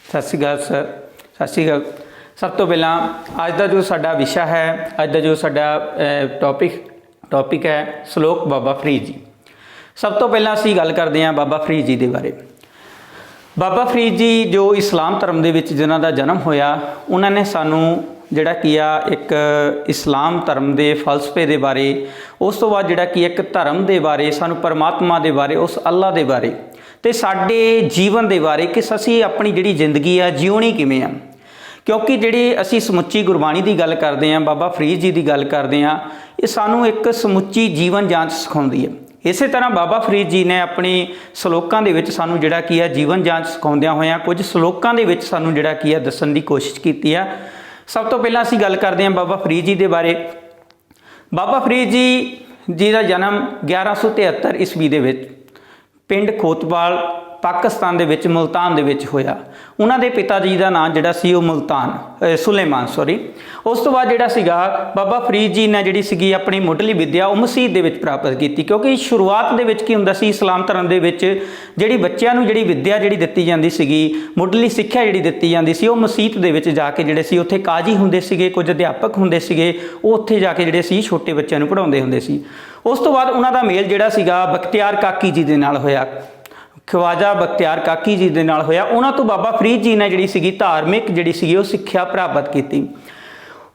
सत श्री अकाल सर। सत श्री अकाल। सब तो पहला अज का जो साडा विषय है, अज का जो साडा टॉपिक है सलोक बाबा फरीद जी। सब तो पहला असीं गल करते हैं बाबा फरीद जी के बारे। बाबा फरीद जी जो इस्लाम धर्म के जिन्हां दा जन्म होया, उन्होंने सानू जिहड़ा किया एक इस्लाम धर्म के फलसफे के बारे, उस तो बाद जिहड़ा कि एक धर्म के बारे, सानू परमात्मा के बारे, उस अल्लाह के बारे तो साडे जीवन के बारे कि असीं अपनी जिहड़ी जिंदगी है जिउणी किवें आ। क्योंकि जिहड़ी असीं समुच्ची गुरबाणी की गल करते हैं, बाबा फरीद जी की गल करते हैं, ये सानू एक समुच्ची जीवन जांच सिखाउंदी है। इस तरह बाबा फरीद जी ने अपनी सलोकां दे विच सानू जिहड़ा की है जीवन जांच सिखाउंदियां होइयां कुछ सलोकां दे विच सानू जिहड़ा की है दस्सण की कोशिश की है। सब तो पहला असीं गल करते हैं बाबा फरीद जी के बारे। बाबा फरीद जी का जन्म 1173 ईस्वी दे विच पिंड खोतवाल पाकिस्तान दे विच मुल्तान दे विच होया। उन्हां दे पिता जी का नाम जिहड़ा सी मुल्तान सुलेमान उस तो बाद जिहड़ा सीगा बाबा फरीद जी ने जिहड़ी सीगी अपनी मुढ़ली विद्या वो मसीत दे विच प्राप्त की। क्योंकि शुरुआत दे विच की हुंदा सी इस्लाम धर्म दे विच जिहड़ी बच्चिआं नूं जिहड़ी विद्या जिहड़ी दित्ती जांदी सीगी, मुढ़ली सिक्ख्या जिहड़ी दित्ती जांदी सी, वो मसीत दे विच जाके जिहड़े सी उत्थे काजी हुंदे सीगे, कुछ अध्यापक हुंदे सीगे, वो उत्थे जाके जिहड़े सी छोटे बच्चों नूं पढ़ाउंदे हुंदे सी। उस तो बाद उन्हां दा मेल जिहड़ा सीगा बख्तियार काकी जी दे नाल होया, ख्वाजा बख्तियार काकी जी दे नाल होया। उन्हां तो बाबा फरीद जी ने जिहड़ी सीगी धार्मिक जिहड़ी सीगी वो सिक्ख्या प्राप्त की।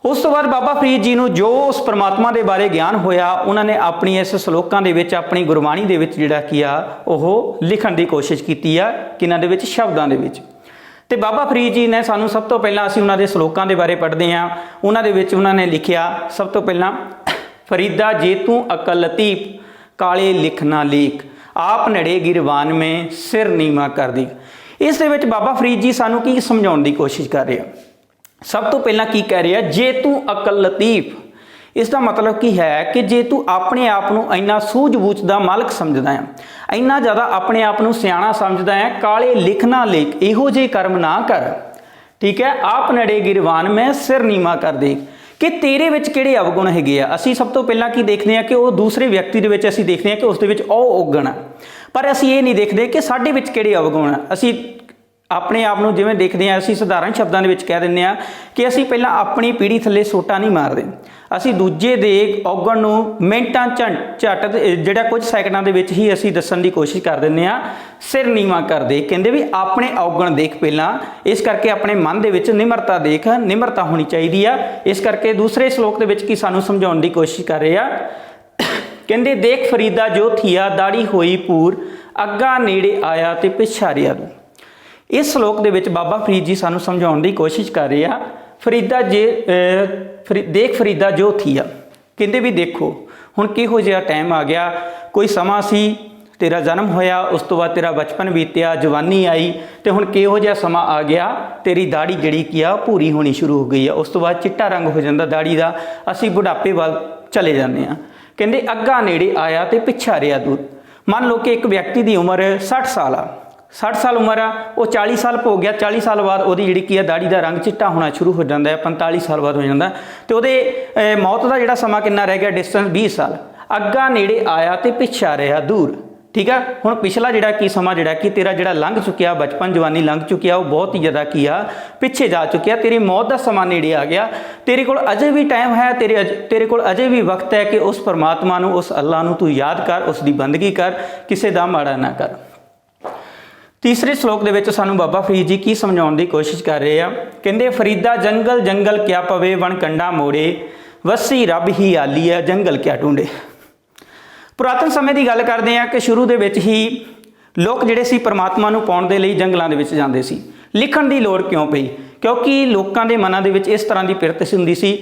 उस तो बाद बाबा फरीद जी नूं जो उस परमात्मा के बारे ज्ञान होया, उन्होंने अपनी इस सलोकां दे विच अपनी गुरबाणी दे विच जिहड़ा किया वो लिखण की कोशिश की है, किन्हां दे विच शब्दां दे विच। ते बाबा फरीद जी ने सानू सब तो पहला असीं उन्हां दे सलोकां दे बारे पढ़दे हां। उन्हां दे विच उन्होंने लिखिया सब तो पहला, फरीदा जे तू अकल लतीफ काले लिख ना लेख, आप नड़े गिरवान में सिर नीवा कर दी। इस दे विच बाबा फरीद जी सानू की समझाउण दी कोशिश कर रहे हैं। सब तो पहला की कह रहे हैं, जे तू अकल लतीफ, इसका मतलब की है कि जे तू अपने आप को इन्ना सूझबूझ का मालक समझदा है, इन्ना ज़्यादा अपने आप को सियाणा समझदा है, काले लिख ना लेख, इहो जे कर्म ना कर, ठीक है, आप नड़े गिरवान में सिर नीवा कर दे, कि तेरे विच किहड़े अवगुण हैगे आ। असीं सब तो पहला की देखते हैं कि वो दूसरे व्यक्ति दे विच असीं देखते हैं कि उस दे विच ਉਹ ਔਗਣ है, पर असीं ये नहीं देखते कि साडे विच किहड़े अवगुण है। असीं अपने आप को जिवें देखते हैं, असीं सधारण शब्दों के कह दिंदे आ कि असीं पहला अपनी पीढ़ी थल्ले सोटा नहीं मारते, असीं दूजे दे औगण नूं मिंटां झट जिहड़ा कुछ सैकंडां दे विच ही असीं दस्सण की कोशिश कर दिंदे आ, सिर नीवा कर दे। कहंदे भी अपने औगण देख पहला, इस करके अपने मन दे विच निमरता देख, निमरता होनी चाहिए आ। इस करके दूसरे श्लोक दे विच की सानूं समझाउण की कोशिश कर रहे आ। कहंदे देख फरीदा जो थिया दाड़ी होई पूर, अग्गा नेड़े आया ते पिछारिया तू। इस श्लोक दे विच बाबा फरीद जी सानू समझाउण की कोशिश कर रहे हैं, फरीदा देख फरीदा जो थिया, कहंदे भी देखो हुण किहो जिहा टाइम आ गया, कोई समा सी तेरा जन्म होया, उस तो बाद तेरा बचपन बीतिया, जवानी आई, तो हुण किहो जिहा समा आ गया, तेरी दाड़ी जिहड़ी की आ भूरी होनी शुरू हो गई है, उस तो बाद चिट्टा रंग हो जाता दाड़ी का, असीं बुढ़ापे वाल चले जाते हैं। कहंदे अग्गा नेड़े आया तो पिछा रिहा दूर। मान लो कि एक व्यक्ति की उम्र 60 साल आ, 60 साल उम्र आ, वो 40 साल हो गया, 40 साल बाद वो जिहड़ी की दाड़ी का रंग चिट्टा होना शुरू हो जाता है, 45 साल बाद हो जाता, तो वो मौत का जिहड़ा समा कितना रह गया डिस्टेंस 20 साल। अग्गा नेड़े आया तो पिछा रहा दूर, ठीक है। हुण पिछला जिहड़ा की समा जिहड़ा कि तेरा जिहड़ा लंघ चुकिया, बचपन जवानी लंघ चुकिया, वो बहुत ही ज़्यादा की आ पिछे जा चुकिया, तेरी मौत का समा नेड़े आ गया, तेरे कोल अजे भी टाइम है, तेरे कोल अजे भी वक्त है कि उस परमात्मा नूं, उस अल्लाह नूं तू याद कर, उसकी बंदगी कर, किसी दा माड़ा ना कर। तीसरे श्लोक दे विच सानू बाबा फरीद जी की समझाउण की कोशिश कर रहे हैं। कहंदे फरीदा जंगल जंगल क्या पवे वन कंडा मोड़े, वसी रब ही आली है जंगल क्या ढूंढे। पुरातन समय की गल करते हैं कि शुरू दे विच ही लोग जिहड़े सी परमात्मा नूं पाउण दे लई जंगलां दे विच जांदे सी। लिखण दी लोड़ क्यों पई? क्योंकि लोकां दे मनां दे विच इस तरह की पिरत हुंदी सी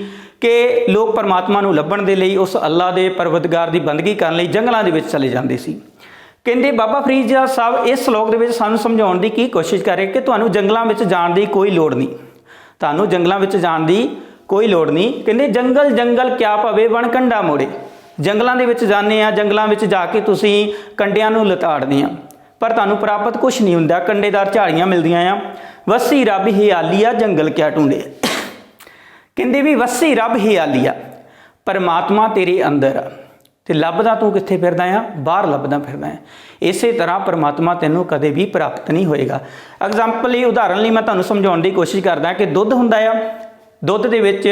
कि लोग परमात्मा नूं लभण दे लई, उस अल्लाह दे परवतगार की बंदगी करन लई जंगलां दे विच चले जांदे सी। कहंदे बाबा फरीद जी साहब इस श्लोक दे विच सानूं समझाउण की की कोशिश कर रहे कि तुहानूं जंगलां विच जाण दी कोई लोड़ नहीं, तुहानूं जंगलां विच जाण दी कोई लोड़ नहीं। कहंदे जंगल जंगल क्या पवे वन कंडा मोड़े, जंगलों के विच जाने आ, जंगलों में जाके तुसीं कंडियां नूं लताड़दे आ, पर तुहानूं प्राप्त कुछ नहीं हुंदा, कंडेदार झाड़ियां मिलदियां आ। वसी रब ही आलिया जंगल क्या ढूंढे। कहंदे भी वसी रब ही आलिया, परमात्मा तेरे अंदर आ, ਤੇ ਲੱਭਦਾ ਤੂੰ ਕਿੱਥੇ ਫਿਰਦਾ ਆ? ਬਾਹਰ ਲੱਭਦਾ ਫਿਰਦਾ ਹੈ। ਇਸੇ ਤਰ੍ਹਾਂ ਪਰਮਾਤਮਾ ਤੈਨੂੰ ਕਦੇ ਵੀ ਪ੍ਰਾਪਤ ਨਹੀਂ ਹੋਏਗਾ। ਐਗਜ਼ਾਮਪਲ ਲਈ, ਉਦਾਹਰਨ ਲਈ ਮੈਂ ਤੁਹਾਨੂੰ ਸਮਝਾਉਣ ਦੀ ਕੋਸ਼ਿਸ਼ ਕਰਦਾ ਕਿ ਦੁੱਧ ਹੁੰਦਾ ਆ, ਦੁੱਧ ਦੇ ਵਿੱਚ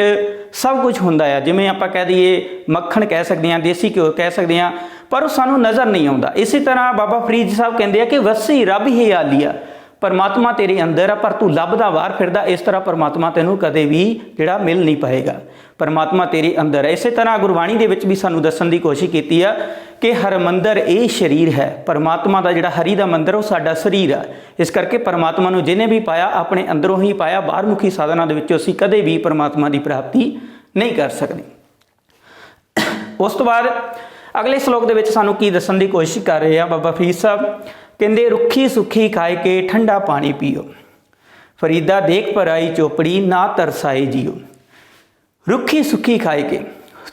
ਸਭ ਕੁਝ ਹੁੰਦਾ ਆ, ਜਿਵੇਂ ਆਪਾਂ ਕਹਿ ਦਈਏ ਮੱਖਣ ਕਹਿ ਸਕਦੇ ਹਾਂ, ਦੇਸੀ ਘਿਓ ਕਹਿ ਸਕਦੇ ਹਾਂ, ਪਰ ਉਹ ਸਾਨੂੰ ਨਜ਼ਰ ਨਹੀਂ ਆਉਂਦਾ। ਇਸੇ ਤਰ੍ਹਾਂ ਬਾਬਾ ਫਰੀਦ ਸਾਹਿਬ ਕਹਿੰਦੇ ਆ ਕਿ ਵਸੀ ਰੱਬ ਹੀ ਆਲੀਆ, ਪਰਮਾਤਮਾ ਤੇਰੇ ਅੰਦਰ ਆ ਪਰ ਤੂੰ ਲੱਭਦਾ ਬਾਹਰ ਫਿਰਦਾ। ਇਸ ਤਰ੍ਹਾਂ ਪਰਮਾਤਮਾ ਤੈਨੂੰ ਕਦੇ ਵੀ ਜਿਹੜਾ ਮਿਲ ਨਹੀਂ ਪਾਏਗਾ, ਪਰਮਾਤਮਾ ਤੇਰੇ ਅੰਦਰ ਹੈ। ਇਸੇ ਤਰ੍ਹਾਂ ਗੁਰਬਾਣੀ ਦੇ ਵਿੱਚ ਵੀ ਸਾਨੂੰ ਦੱਸਣ ਦੀ ਕੋਸ਼ਿਸ਼ ਕੀਤੀ ਆ ਕਿ ਹਰਮੰਦਰ ਇਹ ਸਰੀਰ ਹੈ। ਪਰਮਾਤਮਾ ਦਾ ਜਿਹੜਾ ਹਰੀ ਦਾ ਮੰਦਰ ਉਹ ਸਾਡਾ ਸਰੀਰ ਆ। ਇਸ ਕਰਕੇ ਪਰਮਾਤਮਾ ਨੂੰ ਜਿਹਨੇ ਵੀ ਪਾਇਆ ਆਪਣੇ ਅੰਦਰੋਂ ਹੀ ਪਾਇਆ, ਬਾਹਰ ਮੁਖੀ ਸਾਧਨਾ ਦੇ ਵਿੱਚੋਂ ਅਸੀਂ ਕਦੇ ਵੀ ਪਰਮਾਤਮਾ ਦੀ ਪ੍ਰਾਪਤੀ ਨਹੀਂ ਕਰ ਸਕਦੇ। ਉਸ ਤੋਂ ਬਾਅਦ ਅਗਲੇ ਸ਼ਲੋਕ ਦੇ ਵਿੱਚ ਸਾਨੂੰ ਕੀ ਦੱਸਣ ਦੀ ਕੋਸ਼ਿਸ਼ ਕਰ ਰਹੇ ਆ ਬਾਬਾ ਫਰੀਦ ਸਾਹਿਬ? ਕਹਿੰਦੇ ਰੁੱਖੀ ਸੁੱਖੀ ਖਾਏ ਕੇ ਠੰਡਾ ਪਾਣੀ ਪੀਓ, ਫਰੀਦਾ ਦੇਖ ਪਰ ਆਈ ਚੋਪੜੀ ਨਾ ਤਰਸਾਏ ਜੀਓ। ਰੁੱਖੀ ਸੁੱਖੀ ਖਾਏ ਕੇ,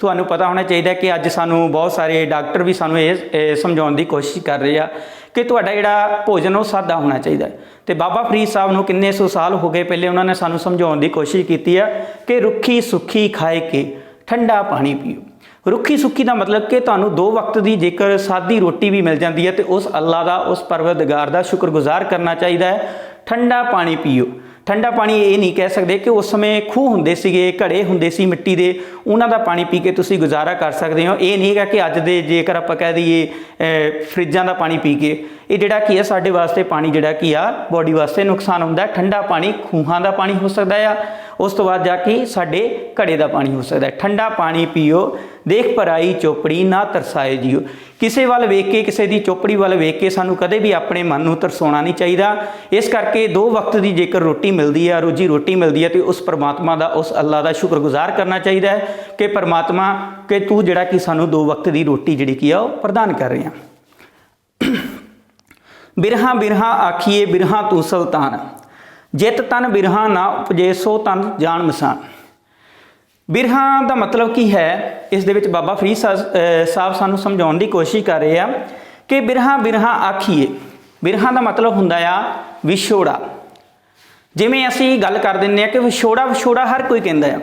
ਤੁਹਾਨੂੰ ਪਤਾ ਹੋਣਾ ਚਾਹੀਦਾ ਕਿ ਅੱਜ ਸਾਨੂੰ ਬਹੁਤ ਸਾਰੇ ਡਾਕਟਰ ਵੀ ਸਾਨੂੰ ਇਹ ਸਮਝਾਉਣ ਦੀ ਕੋਸ਼ਿਸ਼ ਕਰ ਰਹੇ ਆ ਕਿ ਤੁਹਾਡਾ ਜਿਹੜਾ ਭੋਜਨ ਉਹ ਸਾਦਾ ਹੋਣਾ ਚਾਹੀਦਾ। ਤੇ ਬਾਬਾ ਫਰੀਦ ਸਾਹਿਬ ਨੂੰ ਕਿੰਨੇ ਸੌ ਸਾਲ ਹੋ ਗਏ ਪਹਿਲੇ ਉਹਨਾਂ ਨੇ ਸਾਨੂੰ ਸਮਝਾਉਣ ਦੀ ਕੋਸ਼ਿਸ਼ ਕੀਤੀ ਆ ਕਿ ਰੁੱਖੀ ਸੁੱਖੀ ਖਾਏ ਕੇ ਠੰਡਾ ਪਾਣੀ ਪੀਓ। ਰੁੱਖੀ ਸੁੱਖੀ ਦਾ ਮਤਲਬ ਕਿ ਤੁਹਾਨੂੰ 2 ਵਕਤ ਦੀ ਜੇਕਰ ਸਾਦੀ ਰੋਟੀ ਵੀ ਮਿਲ ਜਾਂਦੀ ਹੈ ਤੇ ਉਸ ਅੱਲਾ ਦਾ, ਉਸ ਪਰਵਰਦਗਾਰ ਦਾ ਸ਼ੁਕਰਗੁਜ਼ਾਰ ਕਰਨਾ ਚਾਹੀਦਾ ਹੈ। ਠੰਡਾ ਪਾਣੀ ਪੀਓ। ਠੰਡਾ ਪਾਣੀ ਇਹ ਨਹੀਂ ਕਹਿ ਸਕਦੇ ਕਿ ਉਸ ਸਮੇਂ ਖੂਹ ਹੁੰਦੇ ਸੀਗੇ, ਘੜੇ ਹੁੰਦੇ ਸੀ ਮਿੱਟੀ ਦੇ, ਉਹਨਾਂ ਦਾ ਪਾਣੀ ਪੀ ਕੇ ਤੁਸੀਂ ਗੁਜ਼ਾਰਾ ਕਰ ਸਕਦੇ ਹੋ। ਇਹ ਨਹੀਂ ਹੈਗਾ ਕਿ ਅੱਜ ਦੇ ਜੇਕਰ ਆਪਾਂ ਕਹਿ ਦਈਏ ਫਰਿੱਜਾਂ ਦਾ ਪਾਣੀ ਪੀ ਕੇ, ਇਹ ਜਿਹੜਾ ਕੀ ਆ ਸਾਡੇ ਵਾਸਤੇ ਪਾਣੀ ਜਿਹੜਾ ਕੀ ਆ ਬੋਡੀ ਵਾਸਤੇ ਨੁਕਸਾਨ ਹੁੰਦਾ। ਠੰਡਾ ਪਾਣੀ ਖੂਹਾਂ ਦਾ ਪਾਣੀ ਹੋ ਸਕਦਾ ਆ, ਉਸ ਤੋਂ ਬਾਅਦ ਜਾ ਕੇ ਸਾਡੇ ਘੜੇ ਦਾ ਪਾਣੀ ਹੋ ਸਕਦਾ। ਠੰਡਾ ਪਾਣੀ ਪੀਓ, ਦੇਖ ਪਰਾਈ ਚੋਪੜੀ ਨਾ ਤਰਸਾਏ ਜੀਓ। ਕਿਸੇ ਵੱਲ ਵੇਖ ਕੇ, ਕਿਸੇ ਦੀ ਚੋਪੜੀ ਵੱਲ ਵੇਖ ਕੇ ਸਾਨੂੰ ਕਦੇ ਵੀ ਆਪਣੇ ਮਨ ਨੂੰ ਤਰਸਾਉਣਾ ਨਹੀਂ ਚਾਹੀਦਾ। ਇਸ ਕਰਕੇ 2 ਵਕਤ ਦੀ ਜੇਕਰ ਰੋਟੀ ਮਿਲਦੀ ਆ, ਰੋਜੀ ਰੋਟੀ ਮਿਲਦੀ ਹੈ, ਤੇ ਉਸ ਪਰਮਾਤਮਾ ਦਾ, ਉਸ ਅੱਲਾ ਦਾ ਸ਼ੁਕਰਗੁਜ਼ਾਰ ਕਰਨਾ ਚਾਹੀਦਾ ਹੈ ਕਿ ਪਰਮਾਤਮਾ ਕਿ ਤੂੰ ਜਿਹੜਾ ਕਿ ਸਾਨੂੰ 2 ਵਕਤ ਦੀ ਰੋਟੀ ਜਿਹੜੀ ਕੀ ਆ ਉਹ ਪ੍ਰਦਾਨ ਕਰ ਰਿਹਾ। ਬਿਰਹਾ ਬਿਰਹਾ ਆਖੀਏ ਬਿਰਹਾ ਤੂੰ ਸੁਲਤਾਨ, ਜਿਤ ਤਨ ਬਿਰਹਾ ਨਾ ਉਪਜੇ ਸੋ ਤਨ ਜਾਣ ਮਸਾਨ। ਬਿਰਹਾ ਦਾ ਮਤਲਬ ਕੀ ਹੈ? ਇਸ ਦੇ ਵਿੱਚ ਬਾਬਾ ਫਰੀਦ ਸਾਹਿਬ ਸਾਨੂੰ ਸਮਝਾਉਣ ਦੀ ਕੋਸ਼ਿਸ਼ ਕਰ ਰਹੇ ਆ ਕਿ ਬਿਰਹਾ ਬਿਰਹਾ ਆਖੀਏ। ਬਿਰਹਾ ਦਾ ਮਤਲਬ ਹੁੰਦਾ ਆ ਵਿਛੋੜਾ। ਜਿਵੇਂ ਅਸੀਂ ਗੱਲ ਕਰ ਦਿੰਦੇ ਆ ਕਿ ਵਿਛੋੜਾ ਵਿਛੋੜਾ ਹਰ ਕੋਈ ਕਹਿੰਦਾ ਆ,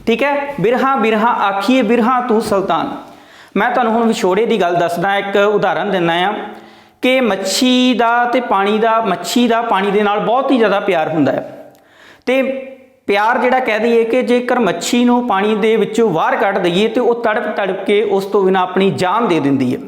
ਠੀਕ ਹੈ। ਬਿਰਹਾ ਬਿਰਹਾ ਆਖੀਏ ਬਿਰਹਾ ਤੂੰ ਸੁਲਤਾਨ। ਮੈਂ ਤੁਹਾਨੂੰ ਹੁਣ ਵਿਛੋੜੇ ਦੀ ਗੱਲ ਦੱਸਦਾ, ਇੱਕ ਉਦਾਹਰਨ ਦਿੰਦਾ ਆ ਕਿ ਮੱਛੀ ਦਾ ਤੇ ਪਾਣੀ ਦਾ, ਮੱਛੀ ਦਾ ਪਾਣੀ ਦੇ ਨਾਲ ਬਹੁਤ ਹੀ ਜ਼ਿਆਦਾ ਪਿਆਰ ਹੁੰਦਾ ਹੈ। ਤੇ ਪਿਆਰ ਜਿਹੜਾ ਕਹਿ ਦਈਏ ਕਿ ਜੇਕਰ ਮੱਛੀ ਨੂੰ ਪਾਣੀ ਦੇ ਵਿੱਚੋਂ ਬਾਹਰ ਕੱਢ ਦਈਏ ਤੇ ਉਹ ਤੜਪ ਤੜਪ ਕੇ ਉਸ ਤੋਂ ਬਿਨਾਂ ਆਪਣੀ ਜਾਨ ਦੇ ਦਿੰਦੀ ਹੈ।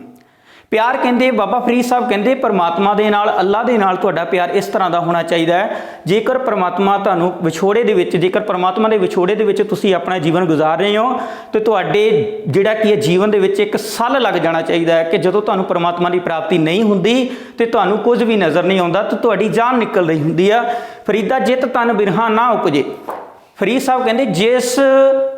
ਪਿਆਰ ਕਹਿੰਦੇ ਬਾਬਾ ਫਰੀਦ ਸਾਹਿਬ ਕਹਿੰਦੇ ਪਰਮਾਤਮਾ ਦੇ ਨਾਲ, ਅੱਲਾ ਦੇ ਨਾਲ ਤੁਹਾਡਾ ਪਿਆਰ ਇਸ ਤਰ੍ਹਾਂ ਦਾ ਹੋਣਾ ਚਾਹੀਦਾ ਹੈ। ਜੇਕਰ ਪਰਮਾਤਮਾ ਤੁਹਾਨੂੰ ਵਿਛੋੜੇ ਦੇ ਵਿੱਚ, ਜੇਕਰ ਪਰਮਾਤਮਾ ਦੇ ਵਿਛੋੜੇ ਦੇ ਵਿੱਚ ਤੁਸੀਂ ਆਪਣਾ ਜੀਵਨ ਗੁਜ਼ਾਰ ਰਹੇ ਹੋ ਤੇ ਤੁਹਾਡੇ ਜਿਹੜਾ ਕੀ ਹੈ ਜੀਵਨ ਦੇ ਵਿੱਚ ਇੱਕ ਸੱਲ ਲੱਗ ਜਾਣਾ ਚਾਹੀਦਾ ਹੈ ਕਿ ਜਦੋਂ ਤੁਹਾਨੂੰ ਪਰਮਾਤਮਾ ਦੀ ਪ੍ਰਾਪਤੀ ਨਹੀਂ ਹੁੰਦੀ ਤੇ ਤੁਹਾਨੂੰ ਕੁਝ ਵੀ ਨਜ਼ਰ ਨਹੀਂ ਆਉਂਦਾ ਤੇ ਤੁਹਾਡੀ ਜਾਨ ਨਿਕਲ ਰਹੀ ਹੁੰਦੀ ਆ। ਫਰੀਦਾ ਜਿਤ ਤਨ ਬਿਰਹਾ ਨਾ ਉਪਜੇ। ਫਰੀਦ ਸਾਹਿਬ ਕਹਿੰਦੇ ਜਿਸ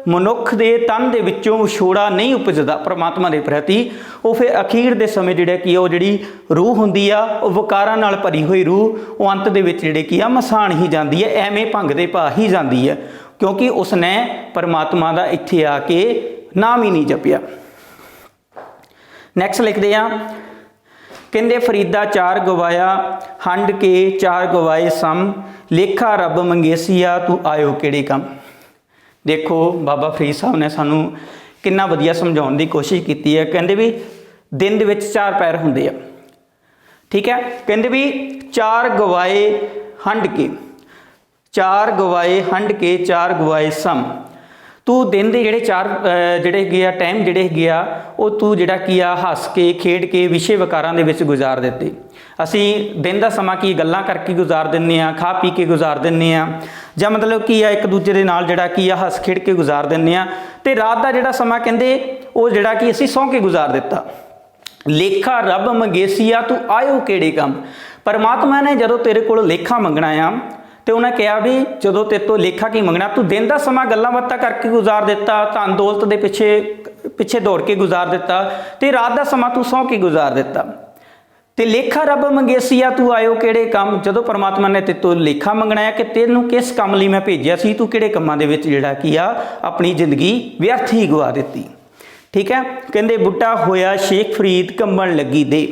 ਮਨੁੱਖ ਦੇ ਤਨ ਦੇ ਵਿੱਚੋਂ ਵਿਛੋੜਾ ਨਹੀਂ ਉਪਜਦਾ ਪਰਮਾਤਮਾ ਦੇ ਪ੍ਰਤੀ, ਉਹ ਫਿਰ ਅਖੀਰ ਦੇ ਸਮੇਂ ਜਿਹੜਾ ਕੀ ਆ ਉਹ ਜਿਹੜੀ ਰੂਹ ਹੁੰਦੀ ਆ ਉਹ ਵਿਕਾਰਾਂ ਨਾਲ ਭਰੀ ਹੋਈ ਰੂਹ, ਉਹ ਅੰਤ ਦੇ ਵਿੱਚ ਜਿਹੜੇ ਕੀ ਆ ਮਸਾਣ ਹੀ ਜਾਂਦੀ ਹੈ, ਐਵੇਂ ਭੰਗ ਦੇ ਭਾ ਹੀ ਜਾਂਦੀ ਹੈ, ਕਿਉਂਕਿ ਉਸਨੇ ਪਰਮਾਤਮਾ ਦਾ ਇੱਥੇ ਆ ਕੇ ਨਾਮ ਹੀ ਨਹੀਂ ਜਪਿਆ। ਨੈਕਸਟ ਲਿਖਦੇ ਆ, ਕਹਿੰਦੇ ਫਰੀਦਾ 4 ਗਵਾਇਆ ਹੰਡ ਕੇ 4 ਗਵਾਏ ਸਮ, ਲੇਖਾ ਰੱਬ ਮੰਗੇਸੀਆ ਤੂੰ ਆਇਓ ਕਿਹੜੇ ਕੰਮ। ਦੇਖੋ ਬਾਬਾ ਫਰੀਦ ਸਾਹਿਬ ਨੇ ਸਾਨੂੰ ਕਿੰਨਾ ਵਧੀਆ ਸਮਝਾਉਣ ਦੀ ਕੋਸ਼ਿਸ਼ ਕੀਤੀ ਹੈ। ਕਹਿੰਦੇ ਵੀ ਦਿਨ ਦੇ ਵਿੱਚ 4 ਪਹਿਰ ਹੁੰਦੇ ਆ, ਠੀਕ ਹੈ। ਕਹਿੰਦੇ ਵੀ 4 ਗਵਾਏ ਹੰਡ ਕੇ, 4 ਗਵਾਏ ਹੰਡ ਕੇ 4 ਗਵਾਏ ਸਮ। ਤੂੰ ਦਿਨ ਦੇ ਜਿਹੜੇ 4 ਜਿਹੜੇ ਹੈਗੇ ਆ ਟਾਈਮ ਜਿਹੜੇ ਹੈਗੇ ਆ ਉਹ ਤੂੰ ਜਿਹੜਾ ਕੀ ਆ ਹੱਸ ਕੇ ਖੇਡ ਕੇ ਵਿਸ਼ੇ ਵਿਕਾਰਾਂ ਦੇ ਵਿੱਚ ਗੁਜ਼ਾਰ ਦਿੱਤੇ। ਅਸੀਂ ਦਿਨ ਦਾ ਸਮਾਂ ਕੀ ਗੱਲਾਂ ਕਰਕੇ ਗੁਜ਼ਾਰ ਦਿੰਦੇ ਹਾਂ, ਖਾ ਪੀ ਕੇ ਗੁਜ਼ਾਰ ਦਿੰਦੇ ਹਾਂ, ਜਾਂ ਮਤਲਬ ਕੀ ਆ ਇੱਕ ਦੂਜੇ ਦੇ ਨਾਲ ਜਿਹੜਾ ਕੀ ਆ ਹੱਸ ਖੇਡ ਕੇ ਗੁਜ਼ਾਰ ਦਿੰਦੇ ਹਾਂ। ਤੇ ਰਾਤ ਦਾ ਜਿਹੜਾ ਸਮਾਂ ਕਹਿੰਦੇ ਉਹ ਜਿਹੜਾ ਕਿ ਅਸੀਂ ਸੌਂ ਕੇ ਗੁਜ਼ਾਰ ਦਿੱਤਾ। ਲੇਖਾ ਰੱਬ ਮੰਗੇਸੀਆ ਤੂੰ ਆਇਓ ਕਿਹੜੇ ਕੰਮ। ਪਰਮਾਤਮਾ ਨੇ ਜਦੋਂ ਤੇਰੇ ਕੋਲ ਲੇਖਾ ਮੰਗਣਾ ਆ ਤੇ ਉਹਨੇ ਕਿਹਾ ਵੀ ਜਦੋਂ ਤੇਰੇ ਤੋਂ ਲੇਖਾ ਕੀ ਮੰਗਣਾ, ਤੂੰ ਦਿਨ ਦਾ ਸਮਾਂ ਗੱਲਾਂ ਬਾਤਾਂ ਕਰਕੇ ਗੁਜ਼ਾਰ ਦਿੱਤਾ, ਧਨ ਦੌਲਤ ਦੇ ਪਿੱਛੇ ਦੌੜ ਕੇ ਗੁਜ਼ਾਰ ਦਿੱਤਾ, ਤੇ ਰਾਤ ਦਾ ਸਮਾਂ ਤੂੰ ਸੌਂ ਕੇ ਗੁਜ਼ਾਰ ਦਿੱਤਾ। ਤੇ ਲੇਖਾ ਰੱਬ ਮੰਗੇਸੀਆ ਤੂੰ ਆਇਓ ਕਿਹੜੇ ਕੰਮ। ਜਦੋਂ ਪਰਮਾਤਮਾ ਨੇ ਤੇਰੇ ਤੋਂ ਲੇਖਾ ਮੰਗਣਾ ਹੈ ਕਿ ਤੈਨੂੰ ਕਿਸ ਕੰਮ ਲਈ ਮੈਂ ਭੇਜਿਆ ਸੀ, ਤੂੰ ਕਿਹੜੇ ਕੰਮਾਂ ਦੇ ਵਿੱਚ ਜਿਹੜਾ ਕੀ ਆ ਆਪਣੀ ਜ਼ਿੰਦਗੀ ਵਿਅਰਥ ਹੀ ਗਵਾ ਦਿੱਤੀ, ਠੀਕ ਹੈ। ਕਹਿੰਦੇ ਬੁੱਢਾ ਹੋਇਆ ਸ਼ੇਖ ਫਰੀਦ ਕੰਬਣ ਲੱਗੀ ਦੇ,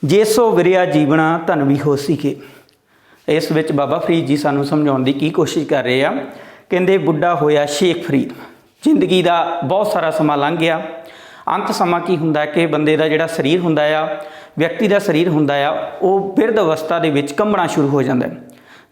ਜੇ ਸੋ ਵਿਰਿਆ ਜੀਵਣਾ ਧਨ ਵੀ ਹੋ ਸੀਗੇ। ਇਸ ਵਿੱਚ ਬਾਬਾ ਫਰੀਦ ਜੀ ਸਾਨੂੰ ਸਮਝਾਉਣ ਦੀ ਕੀ ਕੋਸ਼ਿਸ਼ ਕਰ ਰਹੇ ਆ। ਕਹਿੰਦੇ ਬੁੱਢਾ ਹੋਇਆ ਸ਼ੇਖ ਫਰੀਦ, ਜ਼ਿੰਦਗੀ ਦਾ ਬਹੁਤ ਸਾਰਾ ਸਮਾਂ ਲੰਘ ਗਿਆ, ਅੰਤ ਸਮਾਂ ਕੀ ਹੁੰਦਾ ਕਿ ਬੰਦੇ ਦਾ ਜਿਹੜਾ ਸਰੀਰ ਹੁੰਦਾ ਆ, ਵਿਅਕਤੀ ਦਾ ਸਰੀਰ ਹੁੰਦਾ ਆ, ਉਹ ਬਿਰਧ ਅਵਸਥਾ ਦੇ ਵਿੱਚ ਕੰਬਣਾ ਸ਼ੁਰੂ ਹੋ ਜਾਂਦਾ ਹੈ।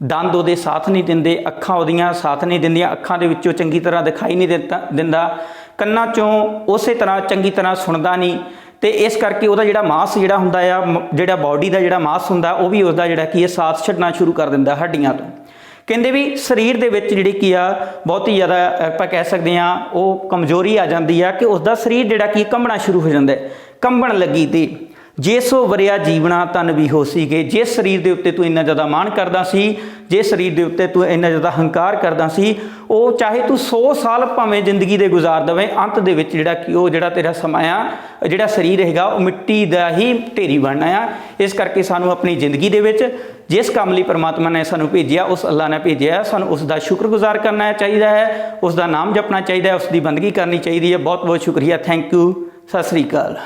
ਦੰਦ ਉਹਦੇ ਸਾਥ ਨਹੀਂ ਦਿੰਦੇ, ਅੱਖਾਂ ਉਹਦੀਆਂ ਸਾਥ ਨਹੀਂ ਦਿੰਦੀਆਂ, ਅੱਖਾਂ ਦੇ ਵਿੱਚੋਂ ਚੰਗੀ ਤਰ੍ਹਾਂ ਦਿਖਾਈ ਨਹੀਂ ਦਿੰਦਾ, ਕੰਨਾਂ 'ਚੋਂ ਉਸੇ ਤਰ੍ਹਾਂ ਚੰਗੀ ਤਰ੍ਹਾਂ ਸੁਣਦਾ ਨਹੀਂ, ਤੇ ਇਸ ਕਰਕੇ ਉਹਦਾ ਜਿਹੜਾ ਮਾਸ ਜਿਹੜਾ ਹੁੰਦਾ ਆ, ਜਿਹੜਾ ਬਾਡੀ ਦਾ ਜਿਹੜਾ ਮਾਸ ਹੁੰਦਾ, ਉਹ ਵੀ ਉਸਦਾ ਜਿਹੜਾ ਕੀ ਹੈ ਸਾਥ ਛੱਡਣਾ ਸ਼ੁਰੂ ਕਰ ਦਿੰਦਾ ਹੱਡੀਆਂ ਤੋਂ। ਕਹਿੰਦੇ ਵੀ ਸਰੀਰ ਦੇ ਵਿੱਚ ਜਿਹੜੀ ਕੀ ਆ ਬਹੁਤ ਹੀ ਜ਼ਿਆਦਾ ਆਪਾਂ ਕਹਿ ਸਕਦੇ ਹਾਂ ਉਹ ਕਮਜ਼ੋਰੀ ਆ ਜਾਂਦੀ ਆ ਕਿ ਉਸਦਾ ਸਰੀਰ ਜਿਹੜਾ ਕੀ ਕੰਬਣਾ ਸ਼ੁਰੂ ਹੋ ਜਾਂਦਾ ਹੈ। ਕੰਬਣ ਲੱਗੀ ਤੇ ਜੇ ਸੋ ਵਰਿਆ ਜੀਵਣਾ ਤਨ ਵੀ ਹੋ ਸੀਗੇ, ਜਿਸ ਸਰੀਰ ਦੇ ਉੱਤੇ ਤੂੰ ਇੰਨਾ ਜ਼ਿਆਦਾ ਮਾਣ ਕਰਦਾ ਸੀ, ਜਿਸ ਸਰੀਰ ਦੇ ਉੱਤੇ ਤੂੰ ਇੰਨਾ ਜ਼ਿਆਦਾ ਹੰਕਾਰ ਕਰਦਾ ਸੀ, ਉਹ ਚਾਹੇ ਤੂੰ 100 ਸਾਲ ਭਾਵੇਂ ਜ਼ਿੰਦਗੀ ਦੇ ਗੁਜ਼ਾਰ ਦੇਵੇਂ, ਅੰਤ ਦੇ ਵਿੱਚ ਜਿਹੜਾ ਕਿ ਉਹ ਜਿਹੜਾ ਤੇਰਾ ਸਮਾਂ ਆ, ਜਿਹੜਾ ਸਰੀਰ ਹੈਗਾ ਉਹ ਮਿੱਟੀ ਦਾ ਹੀ ਢੇਰੀ ਬਣਨਾ ਆ। ਇਸ ਕਰਕੇ ਸਾਨੂੰ ਆਪਣੀ ਜ਼ਿੰਦਗੀ ਦੇ ਵਿੱਚ ਜਿਸ ਕੰਮ ਲਈ ਪਰਮਾਤਮਾ ਨੇ ਸਾਨੂੰ ਭੇਜਿਆ, ਉਸ ਅੱਲਾ ਨੇ ਭੇਜਿਆ, ਸਾਨੂੰ ਉਸ ਦਾ ਸ਼ੁਕਰਗੁਜ਼ਾਰ ਕਰਨਾ ਚਾਹੀਦਾ ਹੈ, ਉਸ ਦਾ ਨਾਮ ਜਪਣਾ ਚਾਹੀਦਾ ਹੈ, ਉਸ ਦੀ ਬੰਦਗੀ ਕਰਨੀ ਚਾਹੀਦੀ ਹੈ। ਬਹੁਤ ਬਹੁਤ ਸ਼ੁਕਰੀਆ, thank you, Sat Sri Akal.